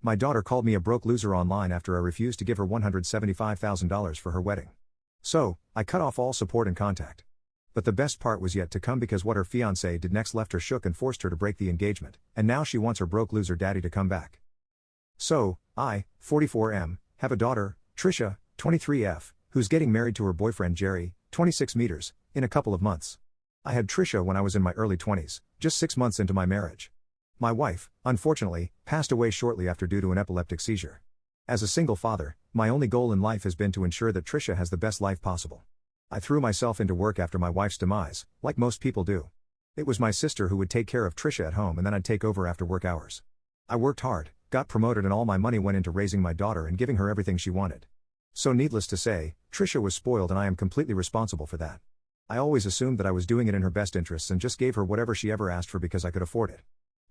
My daughter called me a broke loser online after I refused to give her $175,000 for her wedding. So, I cut off all support and contact. But the best part was yet to come because what her fiancé did next left her shook and forced her to break the engagement, and now she wants her broke loser daddy to come back. So, I, 44M, have a daughter, Trisha, 23F, who's getting married to her boyfriend Jerry, 26 meters, in a couple of months. I had Trisha when I was in my early 20s, just 6 months into my marriage. My wife, unfortunately, passed away shortly after due to an epileptic seizure. As a single father, my only goal in life has been to ensure that Trisha has the best life possible. I threw myself into work after my wife's demise, like most people do. It was my sister who would take care of Trisha at home and then I'd take over after work hours. I worked hard, got promoted, and all my money went into raising my daughter and giving her everything she wanted. So needless to say, Trisha was spoiled and I am completely responsible for that. I always assumed that I was doing it in her best interests and just gave her whatever she ever asked for because I could afford it.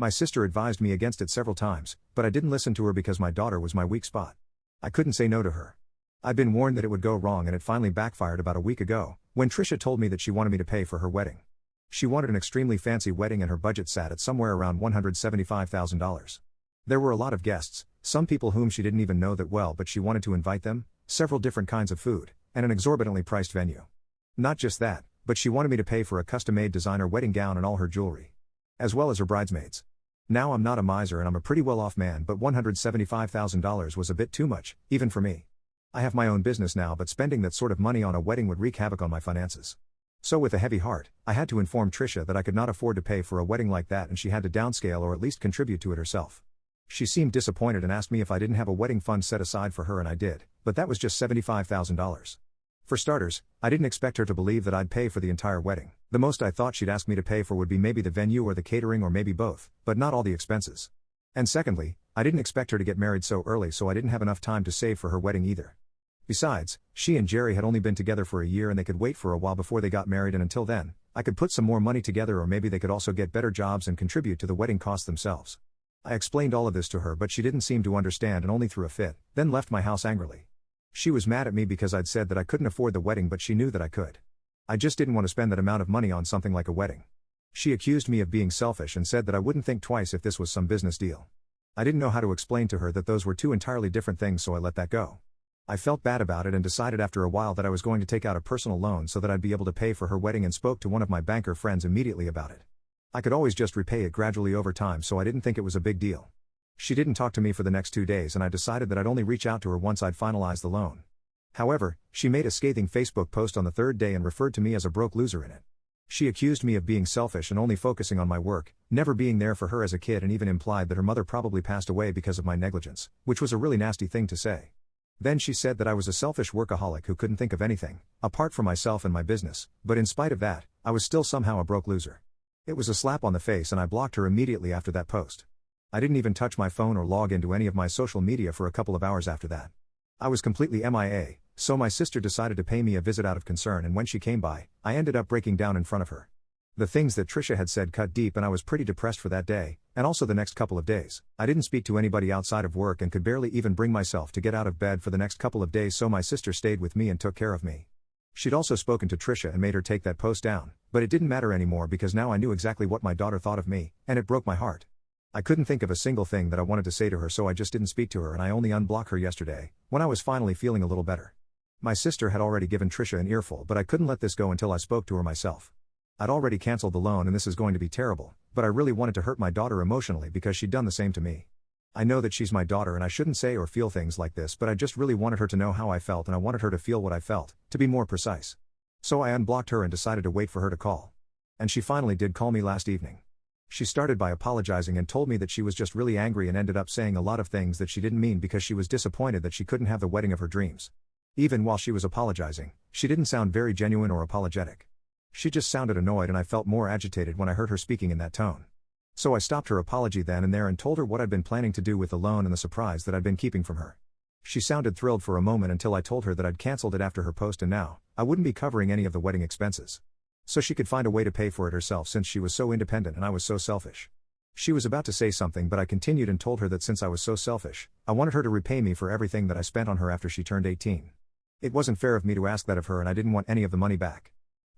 My sister advised me against it several times, but I didn't listen to her because my daughter was my weak spot. I couldn't say no to her. I'd been warned that it would go wrong and it finally backfired about a week ago, when Trisha told me that she wanted me to pay for her wedding. She wanted an extremely fancy wedding and her budget sat at somewhere around $175,000. There were a lot of guests, some people whom she didn't even know that well, but she wanted to invite them, several different kinds of food, and an exorbitantly priced venue. Not just that, but she wanted me to pay for a custom-made designer wedding gown and all her jewelry, as well as her bridesmaids. Now I'm not a miser and I'm a pretty well-off man, but $175,000 was a bit too much, even for me. I have my own business now, but spending that sort of money on a wedding would wreak havoc on my finances. So with a heavy heart, I had to inform Trisha that I could not afford to pay for a wedding like that and she had to downscale or at least contribute to it herself. She seemed disappointed and asked me if I didn't have a wedding fund set aside for her, and I did, but that was just $75,000. For starters, I didn't expect her to believe that I'd pay for the entire wedding. The most I thought she'd ask me to pay for would be maybe the venue or the catering or maybe both, but not all the expenses. And secondly, I didn't expect her to get married so early, so I didn't have enough time to save for her wedding either. Besides, she and Jerry had only been together for a year and they could wait for a while before they got married, and until then, I could put some more money together, or maybe they could also get better jobs and contribute to the wedding costs themselves. I explained all of this to her, but she didn't seem to understand and only threw a fit, then left my house angrily. She was mad at me because I'd said that I couldn't afford the wedding, but she knew that I could. I just didn't want to spend that amount of money on something like a wedding. She accused me of being selfish and said that I wouldn't think twice if this was some business deal. I didn't know how to explain to her that those were two entirely different things, so I let that go. I felt bad about it and decided after a while that I was going to take out a personal loan so that I'd be able to pay for her wedding, and spoke to one of my banker friends immediately about it. I could always just repay it gradually over time, so I didn't think it was a big deal. She didn't talk to me for the next 2 days and I decided that I'd only reach out to her once I'd finalized the loan. However, she made a scathing Facebook post on the third day and referred to me as a broke loser in it. She accused me of being selfish and only focusing on my work, never being there for her as a kid, and even implied that her mother probably passed away because of my negligence, which was a really nasty thing to say. Then she said that I was a selfish workaholic who couldn't think of anything, apart from myself and my business, but in spite of that, I was still somehow a broke loser. It was a slap on the face and I blocked her immediately after that post. I didn't even touch my phone or log into any of my social media for a couple of hours after that. I was completely MIA, so my sister decided to pay me a visit out of concern, and when she came by, I ended up breaking down in front of her. The things that Trisha had said cut deep and I was pretty depressed for that day, and also the next couple of days. I didn't speak to anybody outside of work and could barely even bring myself to get out of bed for the next couple of days, so my sister stayed with me and took care of me. She'd also spoken to Trisha and made her take that post down, but it didn't matter anymore because now I knew exactly what my daughter thought of me, and it broke my heart. I couldn't think of a single thing that I wanted to say to her, so I just didn't speak to her, and I only unblocked her yesterday, when I was finally feeling a little better. My sister had already given Trisha an earful, but I couldn't let this go until I spoke to her myself. I'd already canceled the loan and this is going to be terrible, but I really wanted to hurt my daughter emotionally because she'd done the same to me. I know that she's my daughter and I shouldn't say or feel things like this, but I just really wanted her to know how I felt, and I wanted her to feel what I felt, to be more precise. So I unblocked her and decided to wait for her to call. And she finally did call me last evening. She started by apologizing and told me that she was just really angry and ended up saying a lot of things that she didn't mean because she was disappointed that she couldn't have the wedding of her dreams. Even while she was apologizing, she didn't sound very genuine or apologetic. She just sounded annoyed, and I felt more agitated when I heard her speaking in that tone. So I stopped her apology then and there and told her what I'd been planning to do with the loan and the surprise that I'd been keeping from her. She sounded thrilled for a moment until I told her that I'd canceled it after her post and now I wouldn't be covering any of the wedding expenses. So she could find a way to pay for it herself since she was so independent and I was so selfish. She was about to say something, but I continued and told her that since I was so selfish, I wanted her to repay me for everything that I spent on her after she turned 18. It wasn't fair of me to ask that of her and I didn't want any of the money back.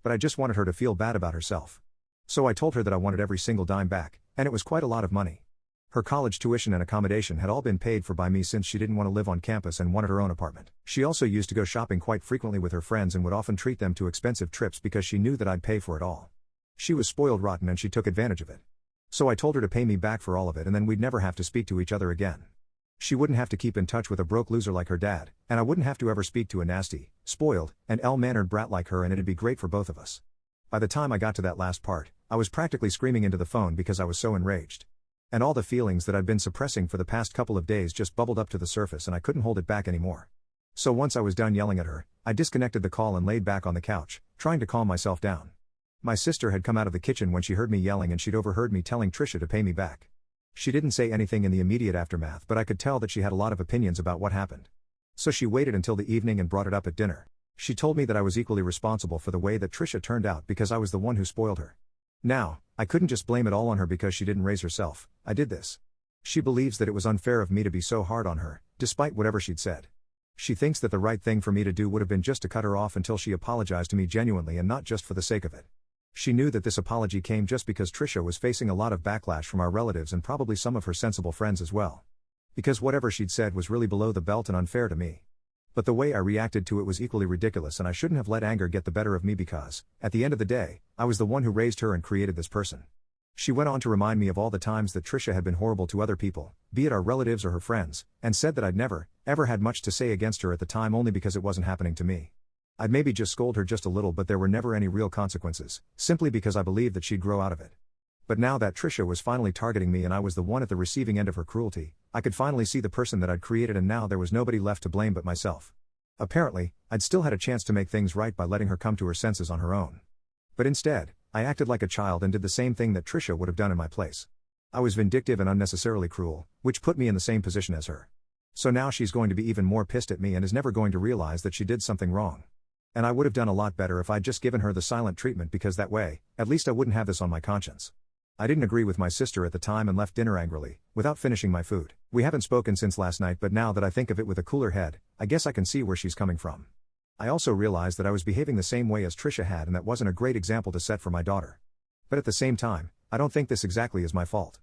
But I just wanted her to feel bad about herself. So I told her that I wanted every single dime back, and it was quite a lot of money. Her college tuition and accommodation had all been paid for by me since she didn't want to live on campus and wanted her own apartment. She also used to go shopping quite frequently with her friends and would often treat them to expensive trips because she knew that I'd pay for it all. She was spoiled rotten and she took advantage of it. So I told her to pay me back for all of it and then we'd never have to speak to each other again. She wouldn't have to keep in touch with a broke loser like her dad, and I wouldn't have to ever speak to a nasty, spoiled, and ill-mannered brat like her, and it'd be great for both of us. By the time I got to that last part, I was practically screaming into the phone because I was so enraged. And all the feelings that I'd been suppressing for the past couple of days just bubbled up to the surface and I couldn't hold it back anymore. So once I was done yelling at her, I disconnected the call and laid back on the couch, trying to calm myself down. My sister had come out of the kitchen when she heard me yelling and she'd overheard me telling Trisha to pay me back. She didn't say anything in the immediate aftermath, but I could tell that she had a lot of opinions about what happened. So she waited until the evening and brought it up at dinner. She told me that I was equally responsible for the way that Trisha turned out because I was the one who spoiled her. Now, I couldn't just blame it all on her because she didn't raise herself. I did this. She believes that it was unfair of me to be so hard on her, despite whatever she'd said. She thinks that the right thing for me to do would have been just to cut her off until she apologized to me genuinely and not just for the sake of it. She knew that this apology came just because Trisha was facing a lot of backlash from our relatives and probably some of her sensible friends as well. Because whatever she'd said was really below the belt and unfair to me. But the way I reacted to it was equally ridiculous and I shouldn't have let anger get the better of me because, at the end of the day, I was the one who raised her and created this person. She went on to remind me of all the times that Trisha had been horrible to other people, be it our relatives or her friends, and said that I'd never, ever had much to say against her at the time only because it wasn't happening to me. I'd maybe just scold her just a little but there were never any real consequences, simply because I believed that she'd grow out of it. But now that Trisha was finally targeting me and I was the one at the receiving end of her cruelty, I could finally see the person that I'd created and now there was nobody left to blame but myself. Apparently, I'd still had a chance to make things right by letting her come to her senses on her own. But instead, I acted like a child and did the same thing that Trisha would have done in my place. I was vindictive and unnecessarily cruel, which put me in the same position as her. So now she's going to be even more pissed at me and is never going to realize that she did something wrong. And I would have done a lot better if I'd just given her the silent treatment because that way, at least I wouldn't have this on my conscience. I didn't agree with my sister at the time and left dinner angrily, without finishing my food. We haven't spoken since last night but now that I think of it with a cooler head, I guess I can see where she's coming from. I also realized that I was behaving the same way as Trisha had and that wasn't a great example to set for my daughter. But at the same time, I don't think this exactly is my fault.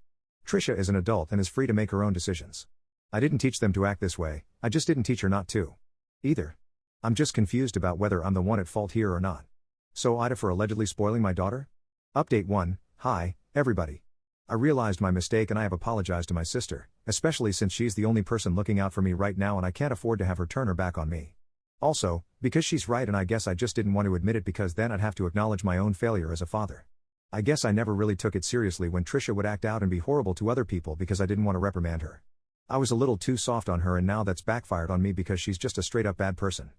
Trisha is an adult and is free to make her own decisions. I didn't teach them to act this way, I just didn't teach her not to. Either. I'm just confused about whether I'm the one at fault here or not. So Ida for allegedly spoiling my daughter? Update 1, Hi, everybody. I realized my mistake and I have apologized to my sister, especially since she's the only person looking out for me right now and I can't afford to have her turn her back on me. Also, because she's right and I guess I just didn't want to admit it because then I'd have to acknowledge my own failure as a father. I guess I never really took it seriously when Trisha would act out and be horrible to other people because I didn't want to reprimand her. I was a little too soft on her and now that's backfired on me because she's just a straight up bad person.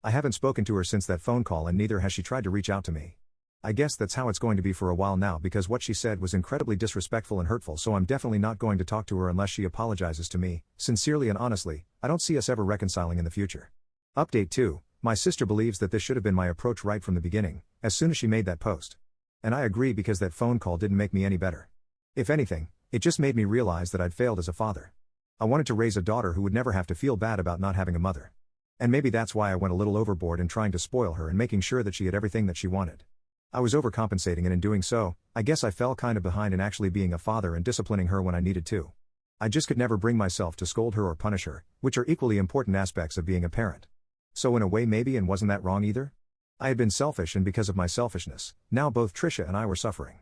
I haven't spoken to her since that phone call and neither has she tried to reach out to me. I guess that's how it's going to be for a while now because what she said was incredibly disrespectful and hurtful so I'm definitely not going to talk to her unless she apologizes to me. Sincerely and honestly, I don't see us ever reconciling in the future. Update 2, my sister believes that this should have been my approach right from the beginning, as soon as she made that post. And I agree because that phone call didn't make me any better. If anything, it just made me realize that I'd failed as a father. I wanted to raise a daughter who would never have to feel bad about not having a mother. And maybe that's why I went a little overboard in trying to spoil her and making sure that she had everything that she wanted. I was overcompensating and in doing so, I guess I fell kind of behind in actually being a father and disciplining her when I needed to. I just could never bring myself to scold her or punish her, which are equally important aspects of being a parent. So in a way maybe and wasn't that wrong either? I had been selfish and because of my selfishness, now both Trisha and I were suffering.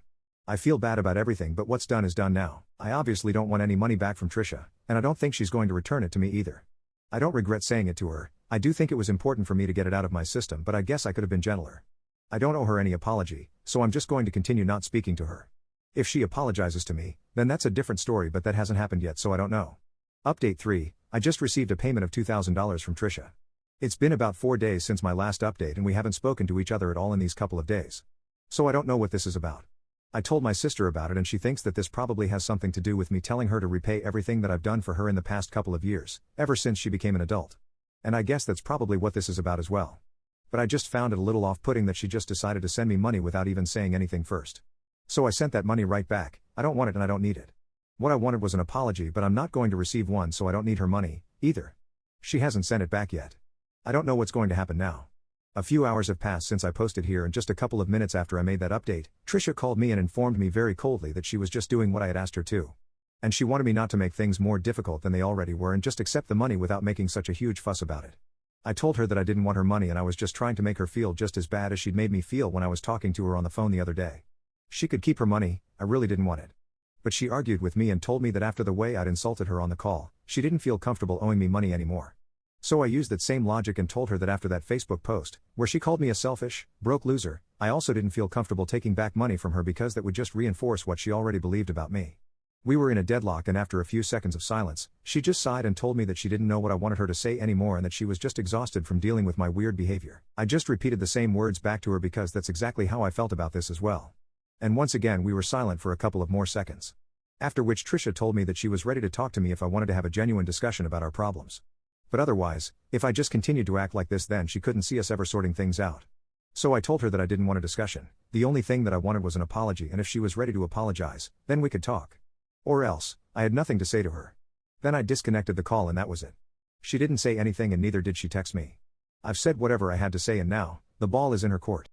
I feel bad about everything but what's done is done now. I obviously don't want any money back from Trisha, and I don't think she's going to return it to me either. I don't regret saying it to her, I do think it was important for me to get it out of my system but I guess I could have been gentler. I don't owe her any apology, so I'm just going to continue not speaking to her. If she apologizes to me, then that's a different story but that hasn't happened yet so I don't know. Update 3, I just received a payment of $2,000 from Trisha. It's been about 4 days since my last update and we haven't spoken to each other at all in these couple of days. So I don't know what this is about. I told my sister about it and she thinks that this probably has something to do with me telling her to repay everything that I've done for her in the past couple of years, ever since she became an adult. And I guess that's probably what this is about as well. But I just found it a little off-putting that she just decided to send me money without even saying anything first. So I sent that money right back. I don't want it and I don't need it. What I wanted was an apology but I'm not going to receive one so I don't need her money, either. She hasn't sent it back yet. I don't know what's going to happen now. A few hours have passed since I posted here and just a couple of minutes after I made that update, Trisha called me and informed me very coldly that she was just doing what I had asked her to. And she wanted me not to make things more difficult than they already were and just accept the money without making such a huge fuss about it. I told her that I didn't want her money and I was just trying to make her feel just as bad as she'd made me feel when I was talking to her on the phone the other day. She could keep her money, I really didn't want it. But she argued with me and told me that after the way I'd insulted her on the call, she didn't feel comfortable owing me money anymore. So I used that same logic and told her that after that Facebook post, where she called me a selfish, broke loser, I also didn't feel comfortable taking back money from her because that would just reinforce what she already believed about me. We were in a deadlock and after a few seconds of silence, she just sighed and told me that she didn't know what I wanted her to say anymore and that she was just exhausted from dealing with my weird behavior. I just repeated the same words back to her because that's exactly how I felt about this as well. And once again we were silent for a couple of more seconds. After which Trisha told me that she was ready to talk to me if I wanted to have a genuine discussion about our problems. But otherwise, if I just continued to act like this then she couldn't see us ever sorting things out. So I told her that I didn't want a discussion, the only thing that I wanted was an apology and if she was ready to apologize, then we could talk. Or else, I had nothing to say to her. Then I disconnected the call and that was it. She didn't say anything and neither did she text me. I've said whatever I had to say and now, the ball is in her court.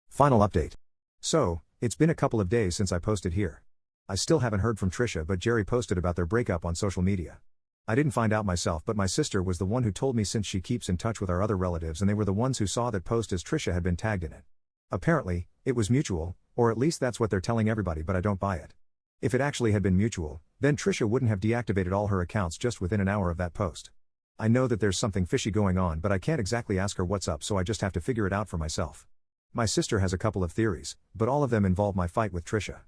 Final update. So, it's been a couple of days since I posted here. I still haven't heard from Trisha but Jerry posted about their breakup on social media. I didn't find out myself but my sister was the one who told me since she keeps in touch with our other relatives and they were the ones who saw that post as Trisha had been tagged in it. Apparently, it was mutual, or at least that's what they're telling everybody but I don't buy it. If it actually had been mutual, then Trisha wouldn't have deactivated all her accounts just within an hour of that post. I know that there's something fishy going on but I can't exactly ask her what's up so I just have to figure it out for myself. My sister has a couple of theories, but all of them involve my fight with Trisha.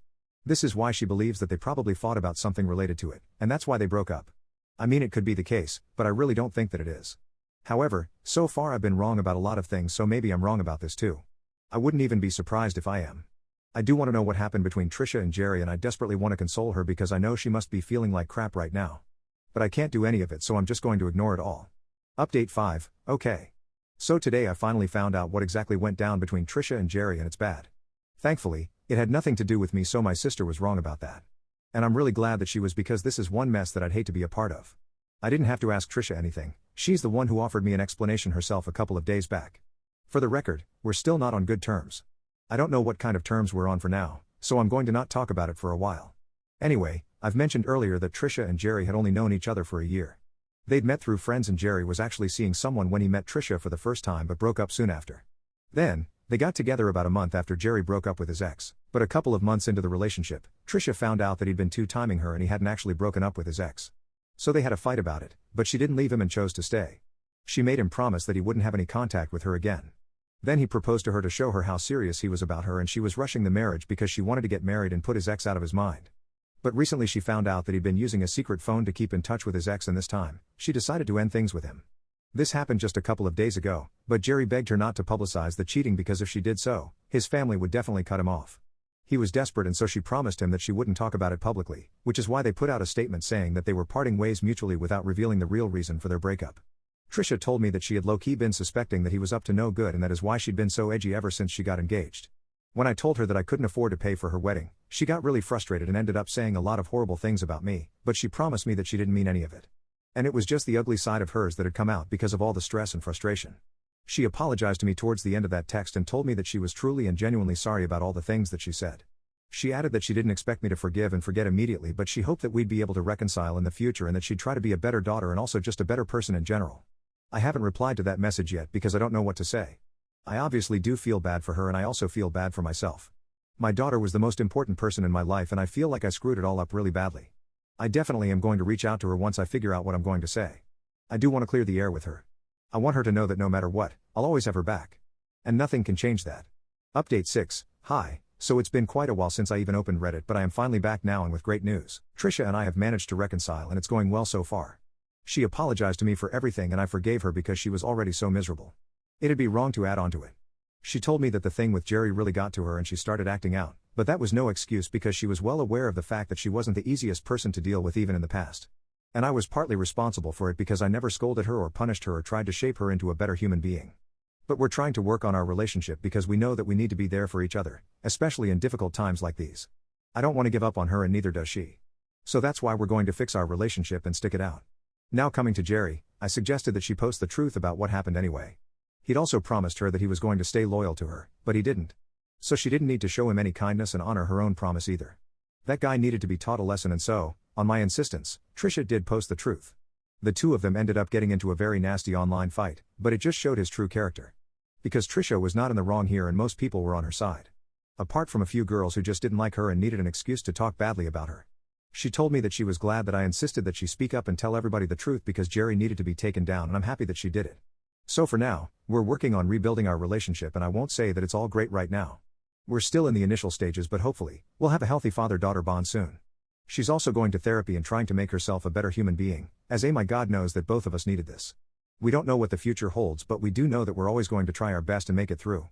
This is why she believes that they probably fought about something related to it, and that's why they broke up. I mean it could be the case, but I really don't think that it is. However, so far I've been wrong about a lot of things so maybe I'm wrong about this too. I wouldn't even be surprised if I am. I do want to know what happened between Trisha and Jerry and I desperately want to console her because I know she must be feeling like crap right now. But I can't do any of it so I'm just going to ignore it all. Update 5, okay. So today I finally found out what exactly went down between Trisha and Jerry and it's bad. Thankfully, it had nothing to do with me so my sister was wrong about that. And I'm really glad that she was because this is one mess that I'd hate to be a part of. I didn't have to ask Trisha anything, she's the one who offered me an explanation herself a couple of days back. For the record, we're still not on good terms. I don't know what kind of terms we're on for now, so I'm going to not talk about it for a while. Anyway, I've mentioned earlier that Trisha and Jerry had only known each other for a year. They'd met through friends and Jerry was actually seeing someone when he met Trisha for the first time but broke up soon after. Then, they got together about a month after Jerry broke up with his ex, but a couple of months into the relationship, Trisha found out that he'd been two-timing her and he hadn't actually broken up with his ex. So they had a fight about it, but she didn't leave him and chose to stay. She made him promise that he wouldn't have any contact with her again. Then he proposed to her to show her how serious he was about her and she was rushing the marriage because she wanted to get married and put his ex out of his mind. But recently she found out that he'd been using a secret phone to keep in touch with his ex and this time, she decided to end things with him. This happened just a couple of days ago, but Jerry begged her not to publicize the cheating because if she did so, his family would definitely cut him off. He was desperate and so she promised him that she wouldn't talk about it publicly, which is why they put out a statement saying that they were parting ways mutually without revealing the real reason for their breakup. Trisha told me that she had low-key been suspecting that he was up to no good and that is why she'd been so edgy ever since she got engaged. When I told her that I couldn't afford to pay for her wedding, she got really frustrated and ended up saying a lot of horrible things about me, but she promised me that she didn't mean any of it. And it was just the ugly side of hers that had come out because of all the stress and frustration. She apologized to me towards the end of that text and told me that she was truly and genuinely sorry about all the things that she said. She added that she didn't expect me to forgive and forget immediately but she hoped that we'd be able to reconcile in the future and that she'd try to be a better daughter and also just a better person in general. I haven't replied to that message yet because I don't know what to say. I obviously do feel bad for her and I also feel bad for myself. My daughter was the most important person in my life and I feel like I screwed it all up really badly. I definitely am going to reach out to her once I figure out what I'm going to say. I do want to clear the air with her. I want her to know that no matter what, I'll always have her back. And nothing can change that. Update 6, hi, so it's been quite a while since I even opened Reddit but I am finally back now and with great news. Trisha and I have managed to reconcile and it's going well so far. She apologized to me for everything and I forgave her because she was already so miserable. It'd be wrong to add on to it. She told me that the thing with Jerry really got to her and she started acting out, but that was no excuse because she was well aware of the fact that she wasn't the easiest person to deal with even in the past. And I was partly responsible for it because I never scolded her or punished her or tried to shape her into a better human being. But we're trying to work on our relationship because we know that we need to be there for each other, especially in difficult times like these. I don't want to give up on her and neither does she. So that's why we're going to fix our relationship and stick it out. Now coming to Jerry, I suggested that she post the truth about what happened anyway. He'd also promised her that he was going to stay loyal to her, but he didn't. So she didn't need to show him any kindness and honor her own promise either. That guy needed to be taught a lesson and so, On my insistence, Trisha did post the truth. The two of them ended up getting into a very nasty online fight, but it just showed his true character. Because Trisha was not in the wrong here and most people were on her side. Apart from a few girls who just didn't like her and needed an excuse to talk badly about her. She told me that she was glad that I insisted that she speak up and tell everybody the truth because Jerry needed to be taken down, and I'm happy that she did it. So for now, we're working on rebuilding our relationship, and I won't say that it's all great right now. We're still in the initial stages, but hopefully, we'll have a healthy father-daughter bond soon. She's also going to therapy and trying to make herself a better human being, as my God knows that both of us needed this. We don't know what the future holds, but we do know that we're always going to try our best and make it through.